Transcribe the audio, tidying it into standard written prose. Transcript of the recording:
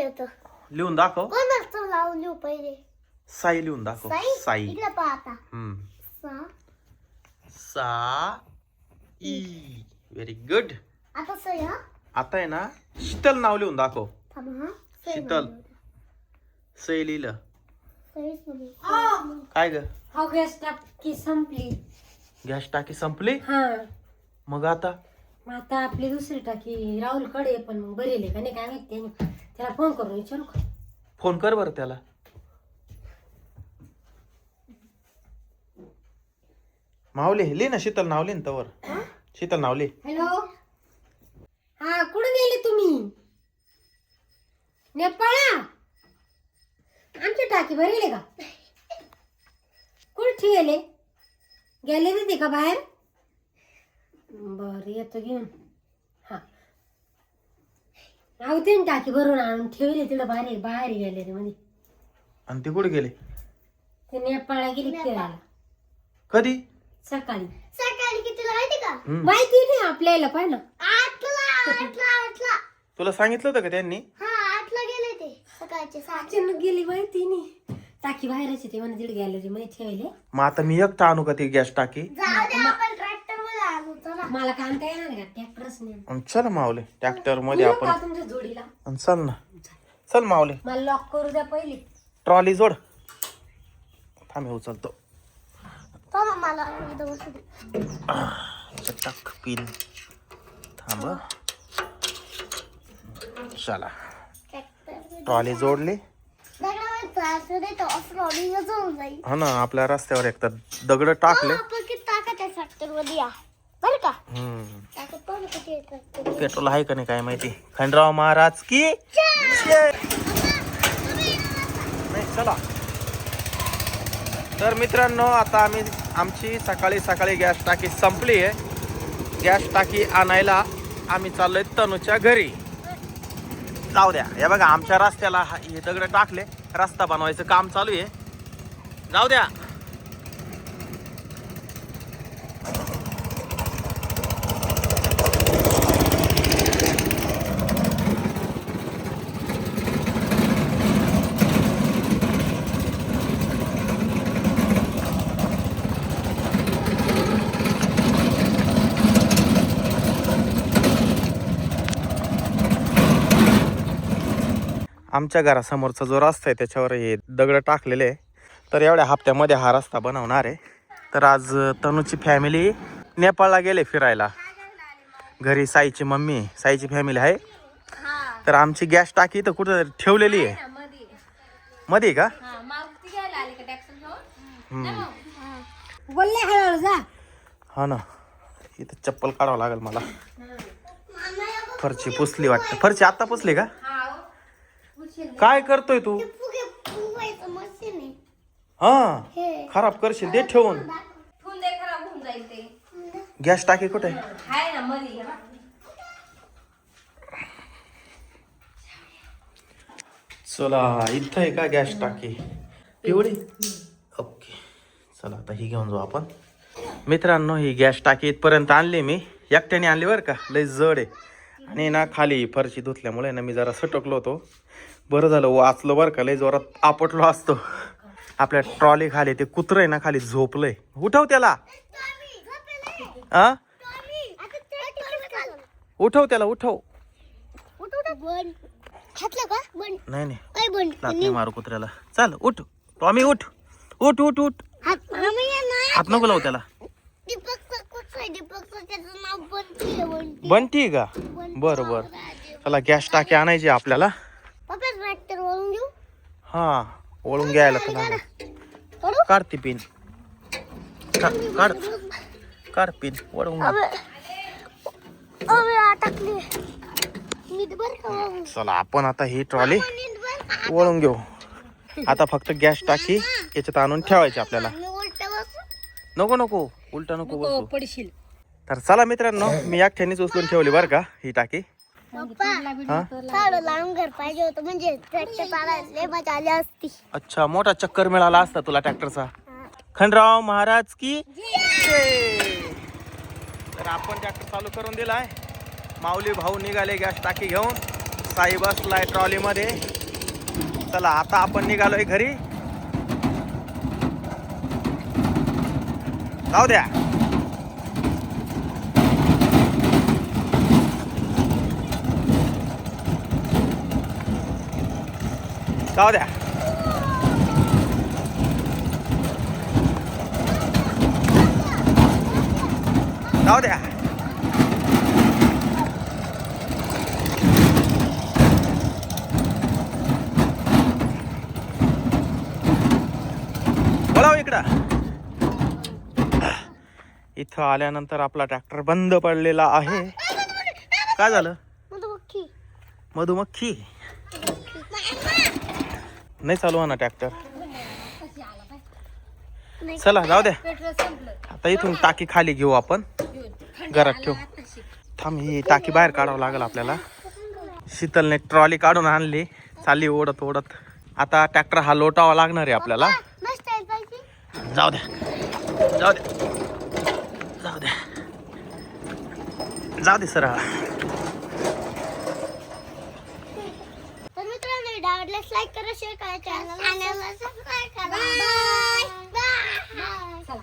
येतं. लिहून दाखव. कोणाचं नाव लिहू पहिले? साई लिहून दाखव. साई. इकडे पहा आता. सा ई. Very good. आता सही. हा आता आहे ना शीतल नाव लिहून दाखव. थांब. हा शीतल. सई लिहिलं. सहीच मध्ये. काय ग? हा गॅस टाकी संपली. गॅस टाकी संपली. हा मग आता आपली दुसरी टाकी राहुल कडे पण मग बरेल का नाही काय माहिती. त्याला फोन करून विचारू का? फोन कर बरं त्याला. माऊली लिह ना शीतल नाव लिह तवर. शीतल नाव लिह. हॅलो. हा कुठे गेले तुम्ही? नेपाळा. आमची टाकी भरेल का? कुठे ठेवले? गेले नाही का बाहेर? बर येतो घेऊन. हा अहो तीन टाकी भरून आणून ठेवले तिला बाहेर बाहेर गेले रे मध्ये. आणि ते कुठे गेले? ते नेपाळला गेली फिरायला. कधी? सकाळी. सकाळी कितीला माहिती का? माहिती नाही आपल्याला पाहिलं. 8ला. तुला सांगितलं होतं का त्यांनी? हा 8ला गेले ते सकाळचे 7. अचानक गेली माहिती नाही. टाकी बाहेरच ते म्हणे तिथे गॅलरी मध्ये ठेवले. मग आता मी एकटा आणू का ती गॅस टाकी? जाऊ दे आपण ट्रॅक्टर मध्ये आणू चला. मला काम काय येणार का? ट्रॅक्टरच नाही. चल माऊली ट्रॅक्टर मध्ये आपण. का तुमच्या जोडीला? चल ना. चल माऊली. मला लॉक करू द्या पहिली. ट्रॉली जोड. थांब हे उचलतो. चला मला इथं बसू दे. चटक पिन. थांब. चला ट्रॅक्टर ट्रॉली जोडली. दगडावर त्रास होते तो ऑफ रोडिंग जाऊन जाईल. हा ना आपल्या रस्त्यावर एक तर दगड टाकले. आपण किती ताकद आहे ट्रॅक्टर मध्ये या बरं का? ताकद पण किती आहे ट्रॅक्टर. पेट्रोल आहे का नाही काय माहिती. खंडराव महाराज की जय. नाही चला. तर मित्रांनो आता आमची सकाळी गॅस टाकी संपली आहे. गॅस टाकी आणायला आम्ही चाललोय तनूच्या घरी. जाऊ द्या. हे बघा आमच्या रस्त्याला हे दगड टाकले. रस्ता बनवायचं काम चालू आहे. जाऊ द्या. आमच्या घरासमोरचा जो रस्ता आहे त्याच्यावर हे दगड टाकलेले आहे. तर एवढ्या हप्त्यामध्ये हा रस्ता बनवणार आहे. तर आज तनूची फॅमिली नेपाळला गेले फिरायला. घरी साईची मम्मी साईची फॅमिली आहे. तर आमची गॅस टाकी तर कुठं ठेवलेली आहे. मध्ये का? बोलले हळूहळू जा. हा ना. इथं चप्पल काढावं लागेल मला. फरची पुसली वाटतं. फरची आता पुसली का? काय करतोय तू? फुगे फुगवायचं मशीन आहे. हा खराब करशील. दे ठेवून. खराब होऊन जाईल ते. गॅस टाकी कुठे आहे? हाय ना मध्ये. चला इथं आहे का गॅस टाकी पिवळी? ओके चला आता ही घेऊन जाऊ आपण. मित्रांनो ही गॅस टाकी इथपर्यंत आणली मी. एकट्याने आणली बरं का. लय जड आहे. आणि ना खाली फरशी धुतल्यामुळे ना मी जरा सटकलो होतो. बरं झालं वाचलो बरं का. लय जोरात आपटलो असतो. आपल्या ट्रॉली खाली ते कुत्रं आहे ना खाली झोपलंय. उठव त्याला. उठव त्याला उठव. नाही नाही लाथ मारू कुत्र्याला. चल उठ टॉमी उठ उठ उठ उठ. हात नको लावू त्याला. बंटी का? बरं बरं. चला गॅस टाकी आणायची आपल्याला. ट्रॅक्टर वळून घेऊ. हा वळून घ्यायला तर काढ ती पिन. काढ काढ पिन वळून. टाकली. चला आपण आता ही ट्रॉली वळून घेऊ. आता फक्त गॅस टाकी याच्यात आणून ठेवायची आपल्याला. नको नको उलटा नको बसू. पडशील. तर चला मित्रांनो मी एकट्यानेच उचलून ठेवली बरं का ही टाकी. लांब घर पाहिजे होतं म्हणजे ट्रॅक्टर चालायला मजा आली असती. अच्छा मोठा चक्कर मिळाला असता तुला ट्रॅक्टरचा. खंडराव महाराज की जय. तर आपण ट्रॅक्टर चालू करून दिलाय. माऊली भाऊ निघाले गॅस टाकी घेऊन. साई बसलाय ट्रॉली मध्ये. चला आता आपण निघालोय घरी. जाऊ द्या. जाऊ द्या. जाऊ द्या. बोलाव इकडं. इथं आल्यानंतर आपला ट्रॅक्टर बंद पडलेला आहे. काय झालं? मधुमक्खी. मधुमक्खी नाही चालवा ना ट्रॅक्टर. चला जाऊ द्या. पेट्रोल संपलं. आता इथून टाकी खाली घेऊ आपण. घरात ठेवू. थांब ही टाकी बाहेर काढावं लागेल आपल्याला. शीतलने ट्रॉली काढून आणली. चालली ओढत ओढत. आता ट्रॅक्टर हा लोटावा लागणार आहे आपल्याला. मस्त आहे पाहिजे. जाऊ द्या. जाऊ द्या. जाऊ द्या. जाऊ दे सरळ. तर मित्रांनो आवडल्यास लाईक करा, शेअर करा, चॅनलला सबस्क्राईब करा. बाय.